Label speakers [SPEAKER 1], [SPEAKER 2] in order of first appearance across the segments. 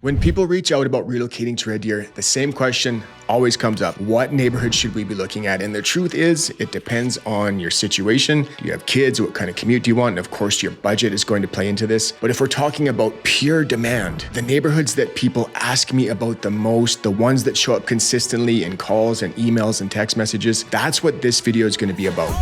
[SPEAKER 1] When people reach out about relocating to Red Deer, the same question always comes up. What neighborhood should we be looking at? And the truth is, it depends on your situation. Do you have kids? What kind of commute do you want? And of course, your budget is going to play into this. But if we're talking about pure demand, the neighborhoods that people ask me about the most, the ones that show up consistently in calls and emails and text messages, that's what this video is going to be about.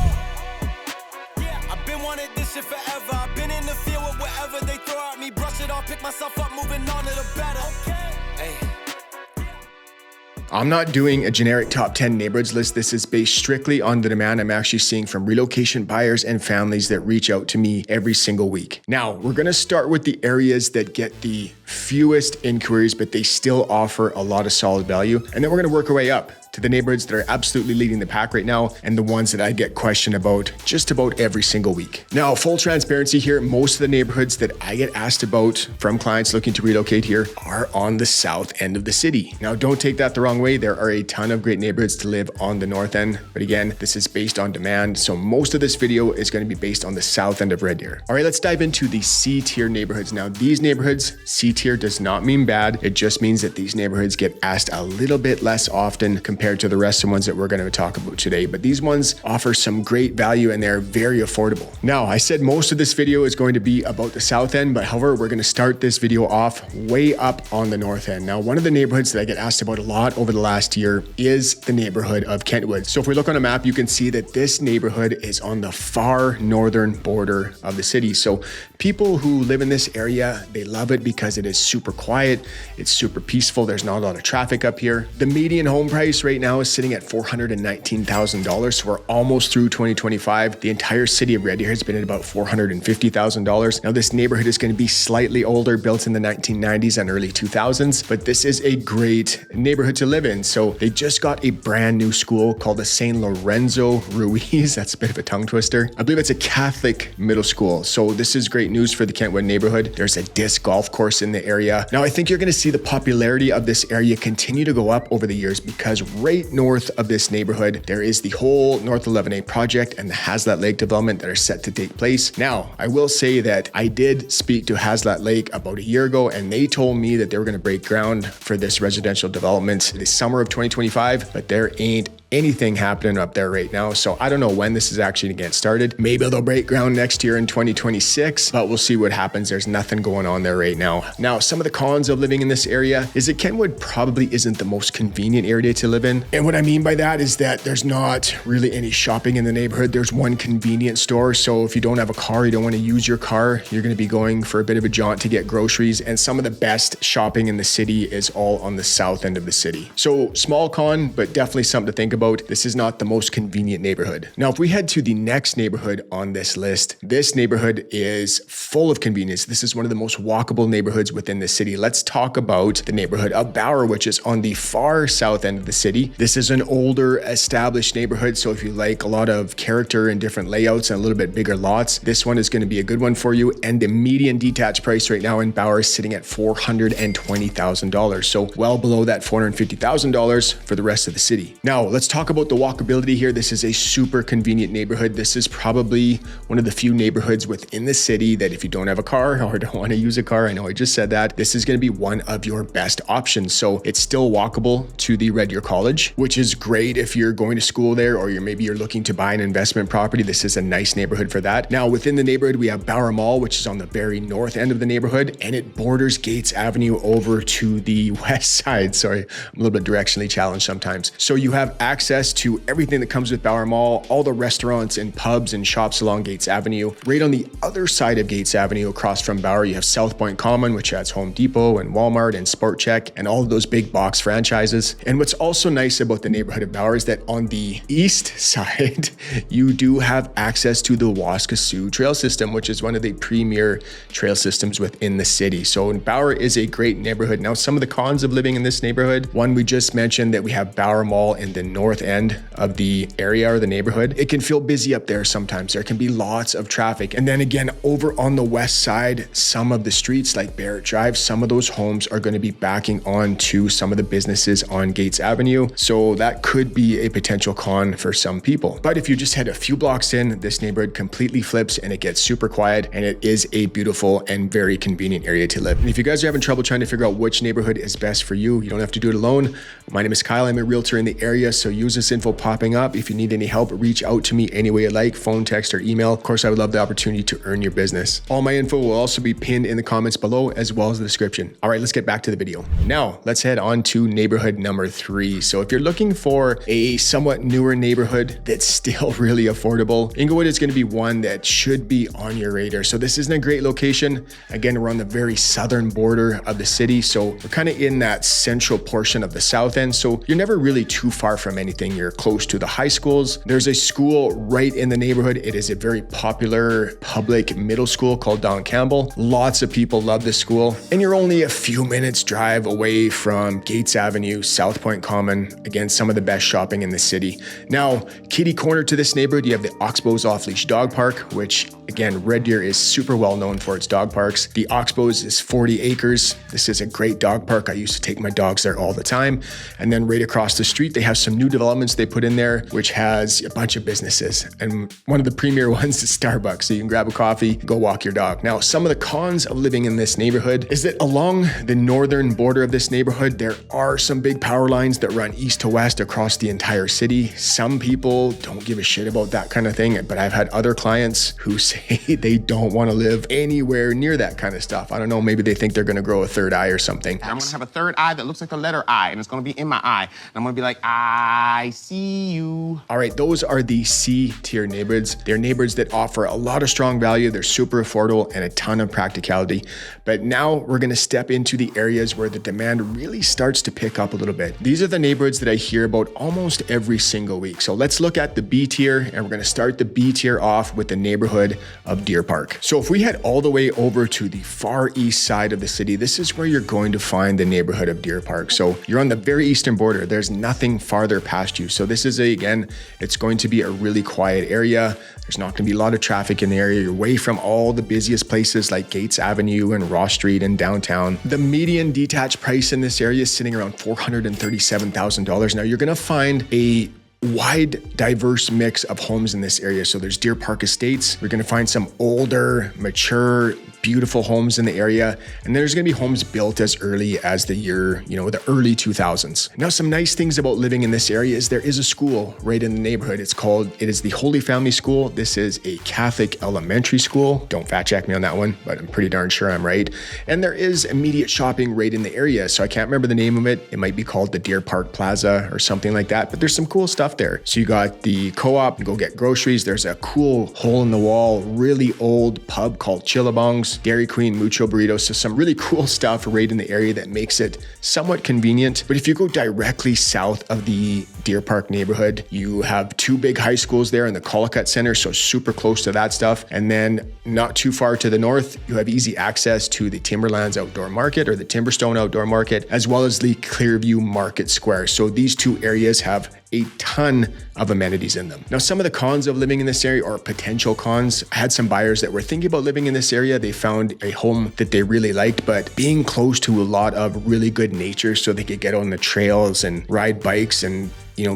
[SPEAKER 1] I'm not doing a generic top 10 neighborhoods list. This is based strictly on the demand I'm actually seeing from relocation buyers and families that reach out to me every single week. Now, we're going to start with the areas that get the fewest inquiries, but they still offer a lot of solid value. And then we're going to work our way up to the neighborhoods that are absolutely leading the pack right now and the ones that I get questioned about just about every single week. Now, full transparency here, most of the neighborhoods that I get asked about from clients looking to relocate here are on the south end of the city. Now, don't take that the wrong way. There are a ton of great neighborhoods to live on the north end, but again, this is based on demand. So most of this video is going to be based on the south end of Red Deer. All right, let's dive into the C-tier neighborhoods. Now, these neighborhoods, C-tier does not mean bad. It just means that these neighborhoods get asked a little bit less often compared to the rest of the ones that we're going to talk about today. But these ones offer some great value and they're very affordable. Now, I said most of this video is going to be about the south end, but however, we're going to start this video off way up on the north end. Now, one of the neighborhoods that I get asked about a lot over the last year is the neighborhood of Kentwood. So if we look on a map, you can see that this neighborhood is on the far northern border of the city. So people who live in this area, they love it because it is super quiet. It's super peaceful. There's not a lot of traffic up here. The median home price right now is sitting at $419,000. So we're almost through 2025. The entire city of Red Deer has been at about $450,000. Now this neighborhood is going to be slightly older, built in the 1990s and early 2000s, but this is a great neighborhood to live in. So they just got a brand new school called the St. Lorenzo Ruiz. That's a bit of a tongue twister. I believe it's a Catholic middle school. So this is great news for the Kentwood neighborhood. There's a disc golf course in the area. Now I think you're going to see the popularity of this area continue to go up over the years because right north of this neighborhood, there is the whole North 11A project and the Haslet Lake development that are set to take place. Now, I will say that I did speak to Haslet Lake about a year ago and they told me that they were going to break ground for this residential development this summer of 2025, but there ain't anything happening up there right now. So I don't know when this is actually going to get started. Maybe they'll break ground next year in 2026, but we'll see what happens. There's nothing going on there right now. Now, some of the cons of living in this area is that Kentwood probably isn't the most convenient area to live in. And what I mean by that is that there's not really any shopping in the neighborhood. There's one convenience store. So if you don't have a car, you don't want to use your car, you're going to be going for a bit of a jaunt to get groceries. And some of the best shopping in the city is all on the south end of the city. So small con, but definitely something to think about. This is not the most convenient neighborhood. Now, if we head to the next neighborhood on this list, this neighborhood is full of convenience. This is one of the most walkable neighborhoods within the city. Let's talk about the neighborhood of Bauer, which is on the far south end of the city. This is an older, established neighborhood. So if you like a lot of character and different layouts and a little bit bigger lots, this one is going to be a good one for you. And the median detached price right now in Bauer is sitting at $420,000. So well below that $450,000 for the rest of the city. Now, let's talk about the walkability here. This is a super convenient neighborhood. This is probably one of the few neighborhoods within the city that if you don't have a car or don't want to use a car, I know I just said that, this is going to be one of your best options. So it's still walkable to the Red Deer College, which is great if you're going to school there or maybe you're looking to buy an investment property. This is a nice neighborhood for that. Now within the neighborhood, we have Bauer Mall, which is on the very north end of the neighborhood, and it borders Gates Avenue over to the west side. Sorry, I'm a little bit directionally challenged sometimes. So you have access to everything that comes with Bauer Mall, all the restaurants and pubs and shops along Gates Avenue. Right on the other side of Gates Avenue, across from Bauer, you have South Point Common, which has Home Depot and Walmart and Sport Chek and all of those big box franchises. And what's also nice about the neighborhood of Bauer is that on the east side, you do have access to the Waskesiu Trail System, which is one of the premier trail systems within the city. So Bauer is a great neighborhood. Now, some of the cons of living in this neighborhood, one we just mentioned that we have Bauer Mall in the north north end of the area or the neighborhood, it can feel busy up there sometimes. There can be lots of traffic. And then again, over on the west side, some of the streets like Barrett Drive, some of those homes are going to be backing onto some of the businesses on Gates Avenue. So that could be a potential con for some people. But if you just head a few blocks in, this neighborhood completely flips and it gets super quiet, and it is a beautiful and very convenient area to live. And if you guys are having trouble trying to figure out which neighborhood is best for you, you don't have to do it alone. My name is Kyle. I'm a realtor in the area, so use this info popping up. If you need any help, reach out to me any way you like, phone, text, or email. Of course, I would love the opportunity to earn your business. All my info will also be pinned in the comments below, as well as the description. All right, let's get back to the video. Now, let's head on to neighborhood number 3. So if you're looking for a somewhat newer neighborhood that's still really affordable, Inglewood is going to be one that should be on your radar. So this isn't a great location. Again, we're on the very southern border of the city. So we're kind of in that central portion of the south end. So you're never really too far from anything. You're close to the high schools. There's a school right in the neighborhood. It is a very popular public middle school called Don Campbell. Lots of people love this school. And you're only a few minutes drive away from Gates Avenue, South Point Common. Again, some of the best shopping in the city. Now, kitty corner to this neighborhood, you have the Oxbow's Off-Leash Dog Park, which again, Red Deer is super well known for its dog parks. The Oxbow's is 40 acres. This is a great dog park. I used to take my dogs there all the time. And then right across the street, they have some new developments they put in there, which has a bunch of businesses. And one of the premier ones is Starbucks. So you can grab a coffee, go walk your dog. Now, some of the cons of living in this neighborhood is that along the northern border of this neighborhood, there are some big power lines that run east to west across the entire city. Some people don't give a shit about that kind of thing, but I've had other clients who say they don't want to live anywhere near that kind of stuff. I don't know, maybe they think they're going to grow a third eye or something.
[SPEAKER 2] I'm going to have a third eye that looks like the letter I, and it's going to be in my eye. And I'm going to be like, I see you.
[SPEAKER 1] All right, those are the C tier neighborhoods. They're neighborhoods that offer a lot of strong value. They're super affordable and a ton of practicality. But now we're going to step into the areas where the demand really starts to pick up a little bit. These are the neighborhoods that I hear about almost every single week. So let's look at the B tier, and we're going to start the B tier off with the neighborhood of Deer Park. So if we head all the way over to the far east side of the city, this is where you're going to find the neighborhood of Deer Park. So you're on the very eastern border. There's nothing farther past you. So this is again, it's going to be a really quiet area. There's not going to be a lot of traffic in the area. You're away from all the busiest places like Gates Avenue and Ross Street and downtown. The median detached price in this area is sitting around $437,000. Now you're going to find a wide, diverse mix of homes in this area. So there's Deer Park Estates. We're going to find some older, mature, beautiful homes in the area. And there's going to be homes built as early as the year, the early 2000s. Now, some nice things about living in this area is there is a school right in the neighborhood. It is the Holy Family School. This is a Catholic elementary school. Don't fact check me on that one, but I'm pretty darn sure I'm right. And there is immediate shopping right in the area. So I can't remember the name of it. It might be called the Deer Park Plaza or something like that, but there's some cool stuff there. So you got the co-op, go get groceries. There's a cool hole in the wall, really old pub called Chillabong's, Dairy Queen, Mucho Burritos. So some really cool stuff right in the area that makes it somewhat convenient. But if you go directly south of the Deer Park neighborhood, you have two big high schools there in the Collicutt Center, so super close to that stuff. And then not too far to the north, you have easy access to the Timberlands Outdoor Market or the Timberstone Outdoor Market, as well as the Clearview Market Square. So these two areas have a ton of amenities in them. Now, some of the cons of living in this area, or potential cons, I had some buyers that were thinking about living in this area. They found a home that they really liked, but being close to a lot of really good nature so they could get on the trails and ride bikes and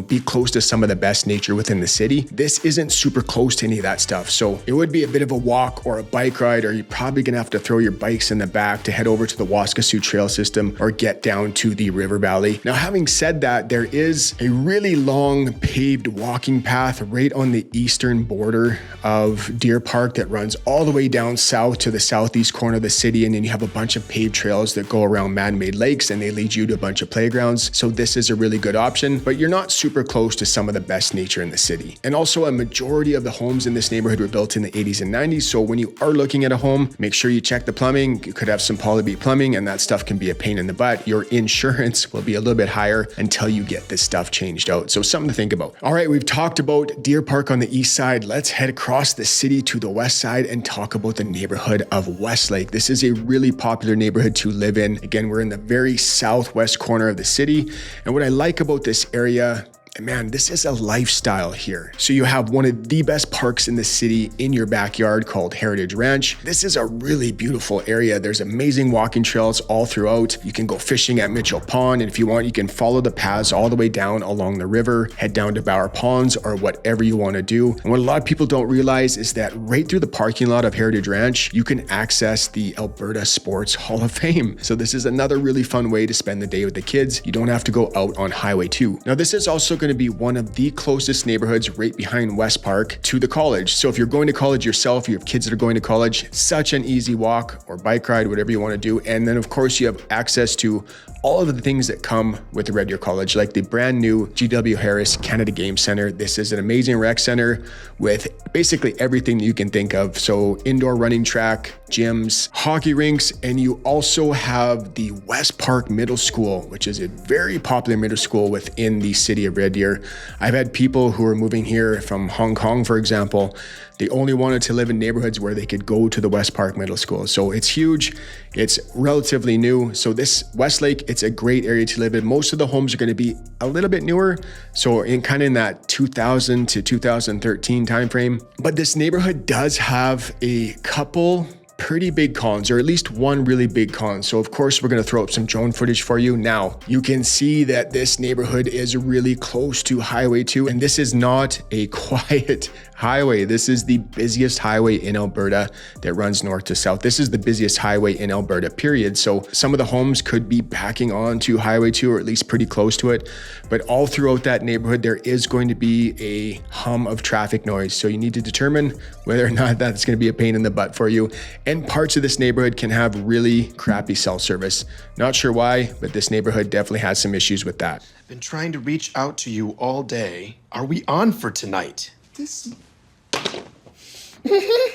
[SPEAKER 1] be close to some of the best nature within the city. This isn't super close to any of that stuff. So it would be a bit of a walk or a bike ride, or you're probably gonna have to throw your bikes in the back to head over to the Waskesiu Trail System or get down to the River Valley. Now, having said that, there is a really long paved walking path right on the eastern border of Deer Park that runs all the way down south to the southeast corner of the city. And then you have a bunch of paved trails that go around man-made lakes, and they lead you to a bunch of playgrounds. So this is a really good option, but you're not super close to some of the best nature in the city. And also, a majority of the homes in this neighborhood were built in the 80s and 90s. So when you are looking at a home, make sure you check the plumbing. You could have some poly B plumbing, and that stuff can be a pain in the butt. Your insurance will be a little bit higher until you get this stuff changed out. So something to think about. All right, we've talked about Deer Park on the east side. Let's head across the city to the west side and talk about the neighborhood of Westlake. This is a really popular neighborhood to live in. Again, we're in the very southwest corner of the city. And what I like about this area, And man, this is a lifestyle here. So you have one of the best parks in the city in your backyard called Heritage Ranch. This is a really beautiful area. There's amazing walking trails all throughout. You can go fishing at Mitchell Pond, and if you want, you can follow the paths all the way down along the river, head down to Bower Ponds, or whatever you want to do. And what a lot of people don't realize is that right through the parking lot of Heritage Ranch, you can access the Alberta Sports Hall of Fame. So this is another really fun way to spend the day with the kids. You don't have to go out on Highway 2. Now, this is also going to be one of the closest neighborhoods right behind West Park to the college. So if you're going to college yourself, you have kids that are going to college, such an easy walk or bike ride, whatever you want to do. And then of course you have access to all of the things that come with the Red Deer College, like the brand new G.W. Harris Canada Game Center. This is an amazing rec center with basically everything that you can think of. So indoor running track, gyms, hockey rinks, and you also have the West Park Middle School, which is a very popular middle school within the city of Red Deer. I've had people who are moving here from Hong Kong, for example. They only wanted to live in neighborhoods where they could go to the West Park Middle School. So it's huge. It's relatively new. So this Westlake, it's a great area to live in. Most of the homes are going to be a little bit newer. So in that 2000 to 2013 timeframe. But this neighborhood does have a couple pretty big cons, or at least one really big con. So of course, we're going to throw up some drone footage for you. Now, you can see that this neighborhood is really close to Highway 2, and this is not a quiet highway. This is the busiest highway in Alberta that runs north to south. This is the busiest highway in Alberta, period. So some of the homes could be backing onto Highway 2, or at least pretty close to it. But all throughout that neighborhood, there is going to be a hum of traffic noise. So you need to determine whether or not that's going to be a pain in the butt for you. And parts of this neighborhood can have really crappy cell service. Not sure why, but this neighborhood definitely has some issues with that.
[SPEAKER 3] I've been trying to reach out to you all day. Are we on for tonight?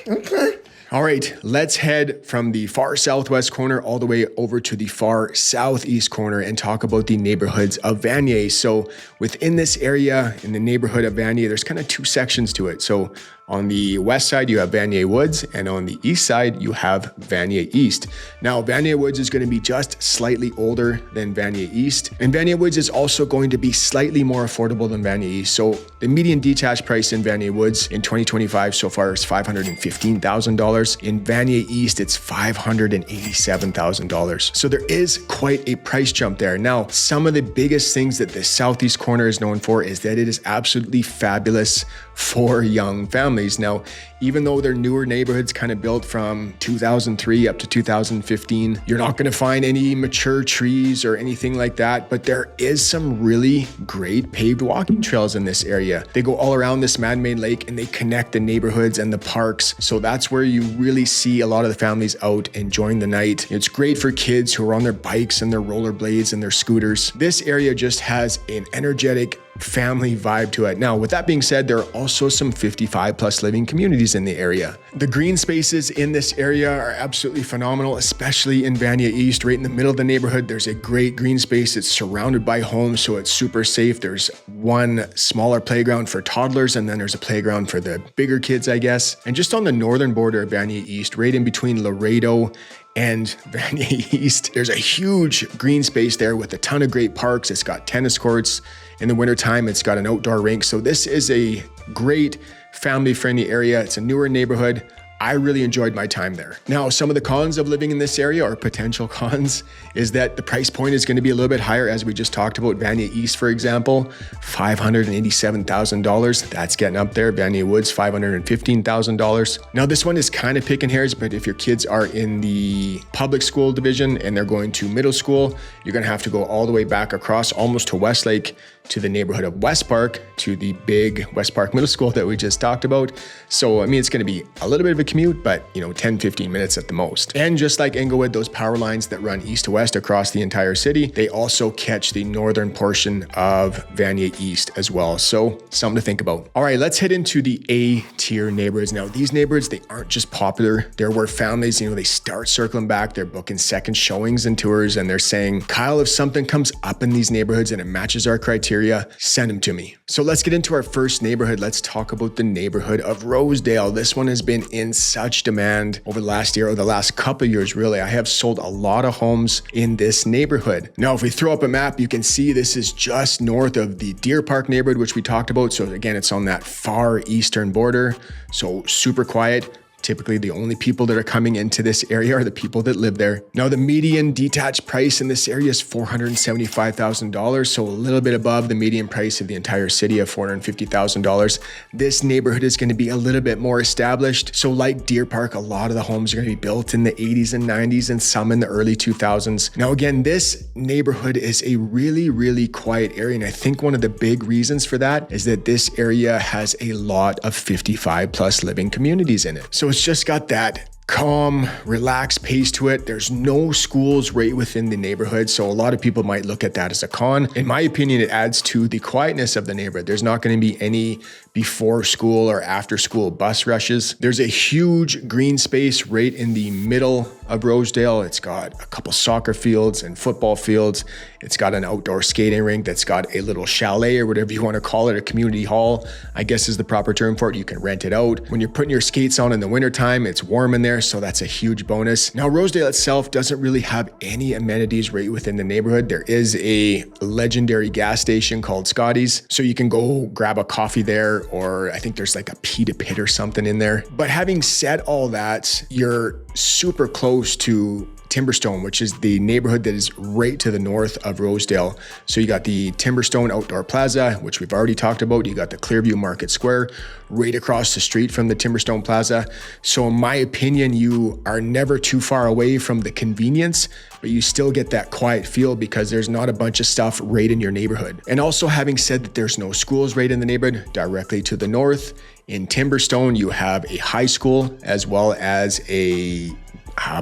[SPEAKER 1] Okay. All right, let's head from the far southwest corner all the way over to the far southeast corner and talk about the neighborhoods of Vanier. So within this area, in the neighborhood of Vanier, there's kind of two sections to it. So on the west side, you have Vanier Woods, and on the east side, you have Vanier East. Now, Vanier Woods is going to be just slightly older than Vanier East, and Vanier Woods is also going to be slightly more affordable than Vanier East. So the median detached price in Vanier Woods in 2025 so far is $515,000. In Vanier East, it's $587,000. So there is quite a price jump there. Now, some of the biggest things that the southeast corner is known for is that it is absolutely fabulous for young families. Now, even though they're newer neighborhoods kind of built from 2003 up to 2015, you're not going to find any mature trees or anything like that, but there is some really great paved walking trails in this area. They go all around this man-made lake and they connect the neighborhoods and the parks. So that's where you really see a lot of the families out enjoying the night. It's great for kids who are on their bikes and their rollerblades and their scooters. This area just has an energetic family vibe to it. Now, with that being said, there are also some 55 plus living communities in the area. The green spaces in this area are absolutely phenomenal, especially in Vanier East, right in the middle of the neighborhood. There's a great green space. It's surrounded by homes, so it's super safe. There's one smaller playground for toddlers, and then there's a playground for the bigger kids, I guess. And just on the northern border of Vanier East, right in between Laredo and Vanier East, there's a huge green space there with a ton of great parks. It's got tennis courts. In the wintertime, it's got an outdoor rink. So this is a great family-friendly area. It's a newer neighborhood. I really enjoyed my time there. Now, some of the cons of living in this area, or potential cons, is that the price point is going to be a little bit higher, as we just talked about. Vanier East, for example, $587,000. That's getting up there. Vanier Woods, $515,000. Now, this one is kind of picking hairs, but if your kids are in the public school division and they're going to middle school, you're going to have to go all the way back across almost to Westlake, to the neighborhood of West Park, to the big West Park Middle School that we just talked about. So, I mean, it's going to be a little bit of a commute, but 10, 15 minutes at the most. And just like Inglewood, those power lines that run east to west across the entire city, they also catch the northern portion of Vanier East as well. So something to think about. All right, let's head into the A-tier neighborhoods. Now, these neighborhoods, they aren't just popular. They're where families, they start circling back. They're booking second showings and tours, and they're saying, Kyle, if something comes up in these neighborhoods and it matches our criteria, send them to me. So let's get into our first neighborhood. Let's talk about the neighborhood of Rosedale. This one has been in such demand over the last year or the last couple of years, really. I have sold a lot of homes in this neighborhood. Now, if we throw up a map, you can see this is just north of the Deer Park neighborhood, which we talked about. So again, it's on that far eastern border. So super quiet. Typically, the only people that are coming into this area are the people that live there. Now, the median detached price in this area is $475,000, so a little bit above the median price of the entire city of $450,000. This neighborhood is going to be a little bit more established. So like Deer Park, a lot of the homes are going to be built in the 80s and 90s and some in the early 2000s. Now, again, this neighborhood is a really, really quiet area. And I think one of the big reasons for that is that this area has a lot of 55 plus living communities in it. So it's just got that calm, relaxed pace to it. There's no schools right within the neighborhood. So a lot of people might look at that as a con. In my opinion, it adds to the quietness of the neighborhood. There's not going to be any before school or after school bus rushes. There's a huge green space right in the middle of Rosedale. It's got a couple soccer fields and football fields. It's got an outdoor skating rink that's got a little chalet or whatever you want to call it, a community hall, I guess is the proper term for it. You can rent it out. When you're putting your skates on in the wintertime, it's warm in there, so that's a huge bonus. Now, Rosedale itself doesn't really have any amenities right within the neighborhood. There is a legendary gas station called Scotty's, so you can go grab a coffee there, or I think there's like a pita pit or something in there. But having said all that, you're super close to Timberstone, which is the neighborhood that is right to the north of Rosedale. So you got the Timberstone Outdoor Plaza, which we've already talked about. You got the Clearview Market Square right across the street from the Timberstone Plaza. So in my opinion, you are never too far away from the convenience, but you still get that quiet feel because there's not a bunch of stuff right in your neighborhood. And also, having said that there's no schools right in the neighborhood, directly to the north, in Timberstone, you have a high school as well as a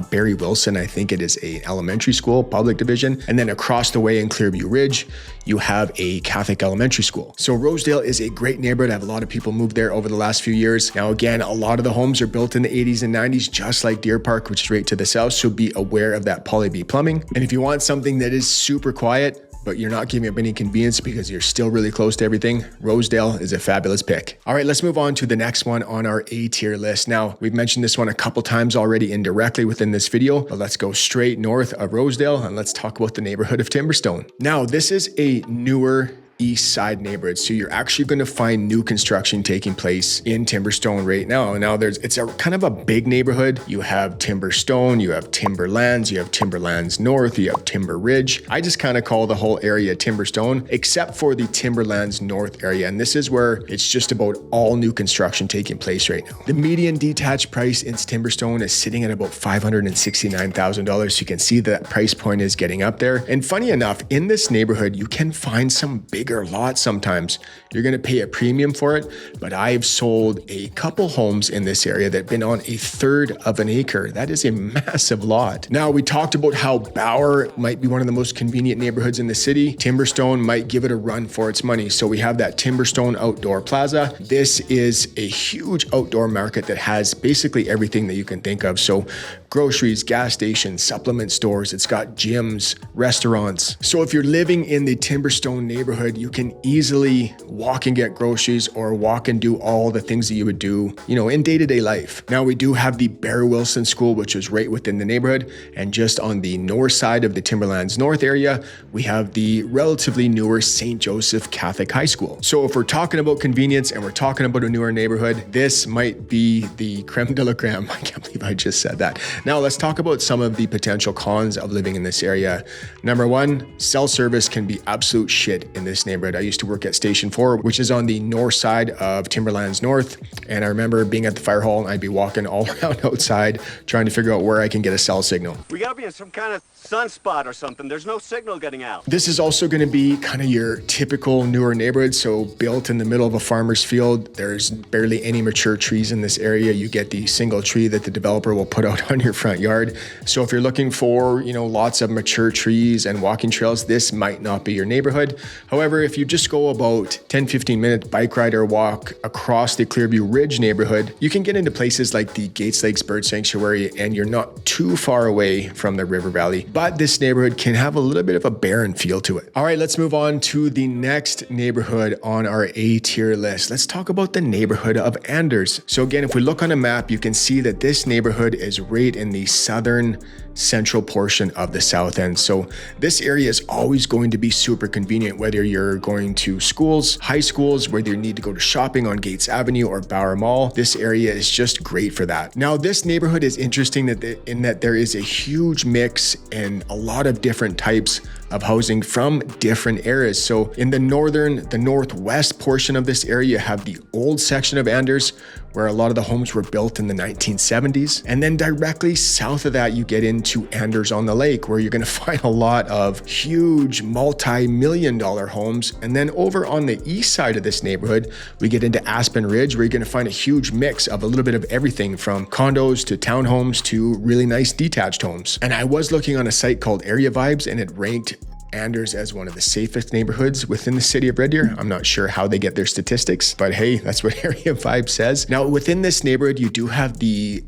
[SPEAKER 1] Barry Wilson, I think it is a elementary school, public division. And then across the way in Clearview Ridge, you have a Catholic elementary school. So Rosedale is a great neighborhood. I have a lot of people moved there over the last few years. Now, again, a lot of the homes are built in the 80s and 90s, just like Deer Park, which is right to the south. So be aware of that Poly B plumbing. And if you want something that is super quiet, but you're not giving up any convenience because you're still really close to everything, Rosedale is a fabulous pick. All right, let's move on to the next one on our A tier list. Now, we've mentioned this one a couple times already indirectly within this video, but let's go straight north of Rosedale and let's talk about the neighborhood of Timberstone. Now, this is a newer east side neighborhood. So you're actually going to find new construction taking place in Timberstone right now. Now it's a kind of a big neighborhood. You have Timberstone, you have Timberlands, you have Timberlands North, you have Timber Ridge. I just kind of call the whole area Timberstone, except for the Timberlands North area. And this is where it's just about all new construction taking place right now. The median detached price in Timberstone is sitting at about $569,000. So you can see that price point is getting up there. And funny enough, in this neighborhood, you can find some bigger lots sometimes. You're going to pay a premium for it, but I've sold a couple homes in this area that have been on a third of an acre. That is a massive lot. Now, we talked about how Bauer might be one of the most convenient neighborhoods in the city. Timberstone might give it a run for its money. So we have that Timberstone Outdoor Plaza. This is a huge outdoor market that has basically everything that you can think of. So groceries, gas stations, supplement stores. It's got gyms, restaurants. So if you're living in the Timberstone neighborhood, you can easily walk and get groceries or walk and do all the things that you would do, in day-to-day life. Now, we do have the Barry Wilson School, which is right within the neighborhood. And just on the north side of the Timberlands North area, we have the relatively newer St. Joseph Catholic High School. So if we're talking about convenience and we're talking about a newer neighborhood, this might be the creme de la creme. I can't believe I just said that. Now, let's talk about some of the potential cons of living in this area. Number one, cell service can be absolute shit in this neighborhood. I used to work at Station 4, which is on the north side of Timberlands North. And I remember being at the fire hall and I'd be walking all around outside trying to figure out where I can get a cell signal.
[SPEAKER 4] We gotta be in some kind of sunspot or something. There's no signal getting out.
[SPEAKER 1] This is also going to be kind of your typical newer neighborhood. So built in the middle of a farmer's field, there's barely any mature trees in this area. You get the single tree that the developer will put out on your front yard. So if you're looking for, lots of mature trees and walking trails, this might not be your neighborhood. However, if you just go about 10-15 minute bike ride or walk across the Clearview Ridge neighborhood, you can get into places like the Gates Lakes Bird Sanctuary, and you're not too far away from the river valley. but this neighborhood can have a little bit of a barren feel to it. All right, let's move on to the next neighborhood on our A tier list. Let's talk about the neighborhood of Anders. So again, if we look on a map, you can see that this neighborhood is right in the southern central portion of the south end. So this area is always going to be super convenient, whether you're going to schools, high schools, whether you need to go to shopping on Gates Avenue or Bower Mall. This area is just great for that. Now, this neighborhood is interesting in that there is a huge mix and a lot of different types of housing from different areas. So in the northwest portion of this area, you have the old section of Anders, where a lot of the homes were built in the 1970s. And then directly south of that, you get into Anders on the Lake, where you're gonna find a lot of huge multi-million-dollar homes. And then over on the east side of this neighborhood, we get into Aspen Ridge, where you're gonna find a huge mix of a little bit of everything from condos to townhomes to really nice detached homes. And I was looking on a site called Area Vibes, and it ranked Anders as one of the safest neighborhoods within the city of Red Deer. I'm not sure how they get their statistics, but hey, that's what Area Vibe says. Now, within this neighborhood, you do have the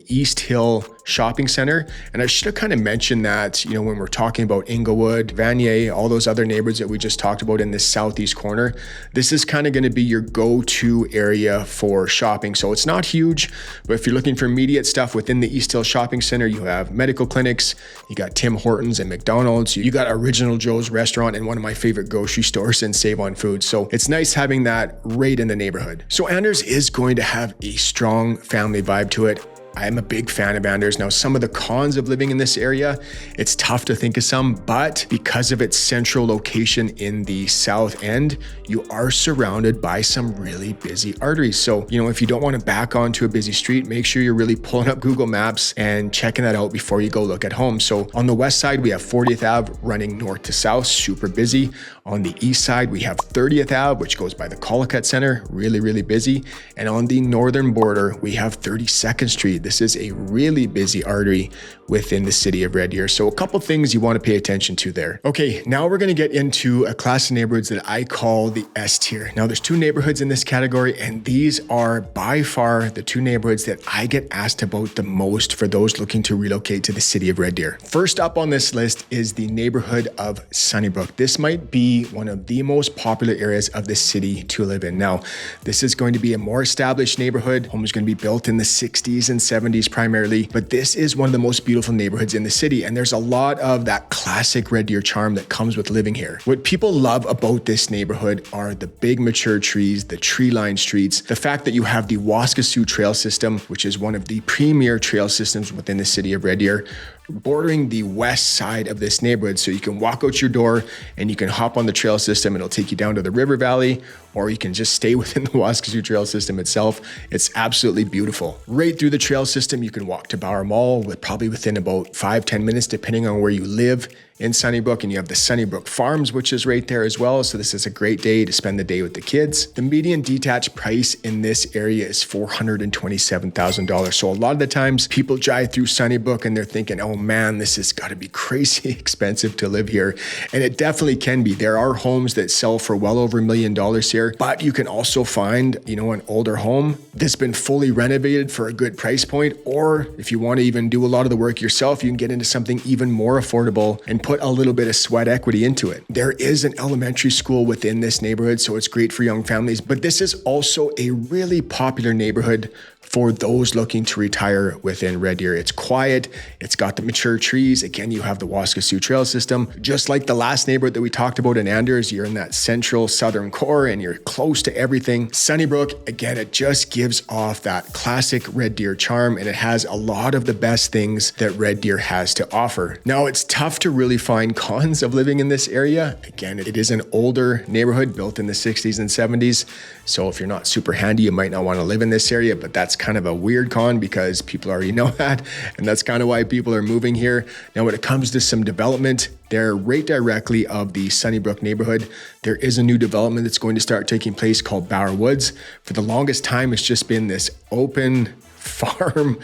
[SPEAKER 1] East Hill Shopping Center. And I should have kind of mentioned that, when we're talking about Inglewood, Vanier, all those other neighborhoods that we just talked about in this southeast corner, this is kind of going to be your go-to area for shopping. So it's not huge, but if you're looking for immediate stuff within the East Hill Shopping Center, you have medical clinics, you got Tim Hortons and McDonald's, you got Original Joe's restaurant and one of my favorite grocery stores and Save on Food. So it's nice having that right in the neighborhood. So Anders is going to have a strong family vibe to it. I am a big fan of Anders. Now, some of the cons of living in this area, it's tough to think of some, but because of its central location in the south end, you are surrounded by some really busy arteries. So, if you don't want to back onto a busy street, make sure you're really pulling up Google Maps and checking that out before you go look at home. So on the west side, we have 40th Ave running north to south, super busy. On the east side, we have 30th Ave, which goes by the Collicutt Center, really, really busy. And on the northern border, we have 32nd Street. This is a really busy artery within the city of Red Deer. So a couple things you want to pay attention to there. Okay, now we're going to get into a class of neighborhoods that I call the S tier. Now there's two neighborhoods in this category, and these are by far the two neighborhoods that I get asked about the most for those looking to relocate to the city of Red Deer. First up on this list is the neighborhood of Sunnybrook. This might be one of the most popular areas of the city to live in. Now, this is going to be a more established neighborhood. Homes are going to be built in the 60s and 70s primarily, but this is one of the most beautiful neighborhoods in the city, and there's a lot of that classic Red Deer charm that comes with living here. What people love about this neighborhood are the big mature trees, the tree-lined streets, the fact that you have the Waskesiu Trail System, which is one of the premier trail systems within the city of Red Deer, bordering the west side of this neighborhood. So you can walk out your door and you can hop on the trail system and it'll take you down to the river valley, or you can just stay within the Waskesiu Trail System itself. It's absolutely beautiful. Right through the trail system, you can walk to Bower Mall probably within about 5-10 minutes, depending on where you live in Sunnybrook. And you have the Sunnybrook Farms, which is right there as well. So this is a great day to spend the day with the kids. The median detached price in this area is $427,000. So a lot of the times people drive through Sunnybrook and they're thinking, oh man, this has got to be crazy expensive to live here. And it definitely can be. There are homes that sell for well over $1 million here, but you can also find, an older home that's been fully renovated for a good price point. Or if you want to even do a lot of the work yourself, you can get into something even more affordable and put a little bit of sweat equity into it. There is an elementary school within this neighborhood, so it's great for young families, but this is also a really popular neighborhood for those looking to retire within Red Deer. It's quiet, it's got the mature trees. Again, you have the Waskesiu Trail System. Just like the last neighborhood that we talked about in Anders, you're in that central southern core and you're close to everything. Sunnybrook, again, it just gives off that classic Red Deer charm, and it has a lot of the best things that Red Deer has to offer. Now, it's tough to really find cons of living in this area. Again, it is an older neighborhood built in the 60s and 70s. So if you're not super handy, you might not want to live in this area, but that's kind of a weird con because people already know that. And that's kind of why people are moving here. Now, when it comes to some development, they're right directly of the Sunnybrook neighborhood. There is a new development that's going to start taking place called Bower Woods. For the longest time, it's just been this open farm,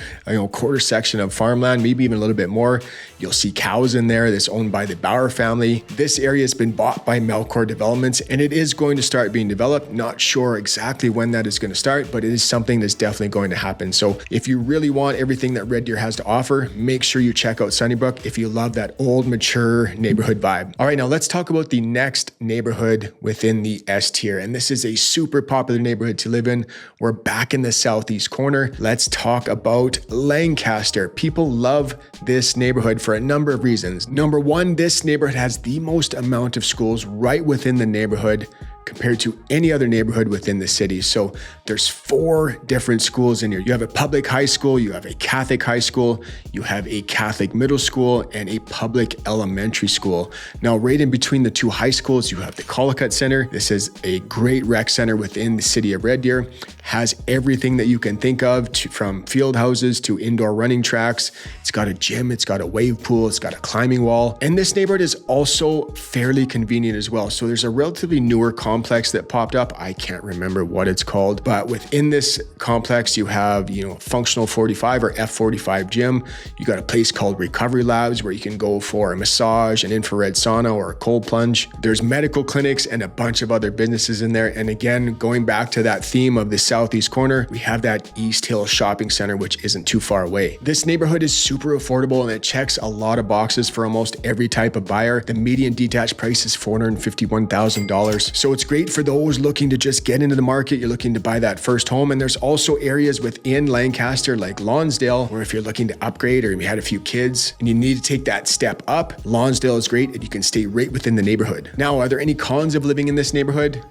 [SPEAKER 1] quarter section of farmland, maybe even a little bit more. You'll see cows in there that's owned by the Bauer family. This area has been bought by Melcor Developments and it is going to start being developed. Not sure exactly when that is going to start, but it is something that's definitely going to happen. So if you really want everything that Red Deer has to offer, make sure you check out Sunnybrook if you love that old, mature neighborhood vibe. All right, now let's talk about the next neighborhood within the S tier. And this is a super popular neighborhood to live in. We're back in the southeast corner. Let's talk about Lancaster. People love this neighborhood for a number of reasons. Number one, this neighborhood has the most amount of schools right within the neighborhood compared to any other neighborhood within the city. So there's 4 different schools in here. You have a public high school, you have a Catholic high school, you have a Catholic middle school, and a public elementary school. Now, right in between the 2 high schools, you have the Collicutt Center. This is a great rec center within the city of Red Deer. Has everything that you can think of, from field houses to indoor running tracks. It's got a gym, it's got a wave pool, it's got a climbing wall. And this neighborhood is also fairly convenient as well. So there's a relatively newer complex that popped up. I can't remember what it's called, but within this complex, you have, functional 45 or F45 gym. You got a place called Recovery Labs where you can go for a massage, an infrared sauna, or a cold plunge. There's medical clinics and a bunch of other businesses in there. And again, going back to that theme of the southeast corner, we have that East Hill Shopping Center, which isn't too far away. This neighborhood is super affordable and it checks a lot of boxes for almost every type of buyer. The median detached price is $451,000. So it's great for those looking to just get into the market. You're looking to buy that first home. And there's also areas within Lancaster like Lonsdale, where if you're looking to upgrade or you had a few kids and you need to take that step up, Lonsdale is great and you can stay right within the neighborhood. Now, are there any cons of living in this neighborhood?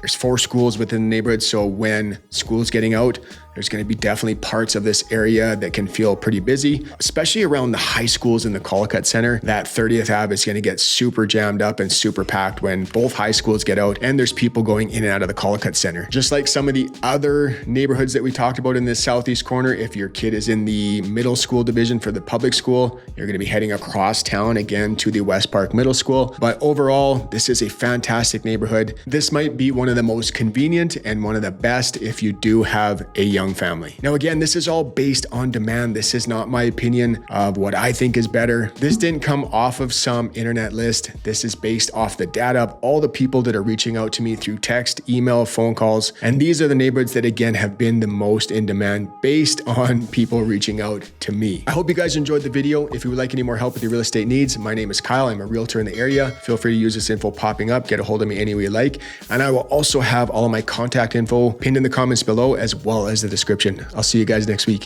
[SPEAKER 1] There's 4 schools within the neighborhood. So when school's getting out, there's going to be definitely parts of this area that can feel pretty busy, especially around the high schools in the Collicutt Center. That 30th Ave is going to get super jammed up and super packed when both high schools get out and there's people going in and out of the Collicutt Center. Just like some of the other neighborhoods that we talked about in this southeast corner, if your kid is in the middle school division for the public school, you're going to be heading across town again to the West Park Middle School. But overall, this is a fantastic neighborhood. This might be one of the most convenient and one of the best if you do have a young family. Now, again, this is all based on demand. This is not my opinion of what I think is better. This didn't come off of some internet list. This is based off the data of all the people that are reaching out to me through text, email, phone calls. And these are the neighborhoods that, again, have been the most in demand based on people reaching out to me. I hope you guys enjoyed the video. If you would like any more help with your real estate needs, my name is Kyle. I'm a realtor in the area. Feel free to use this info popping up. Get a hold of me any way you like. And I will also have all of my contact info pinned in the comments below, as well as the description. I'll see you guys next week.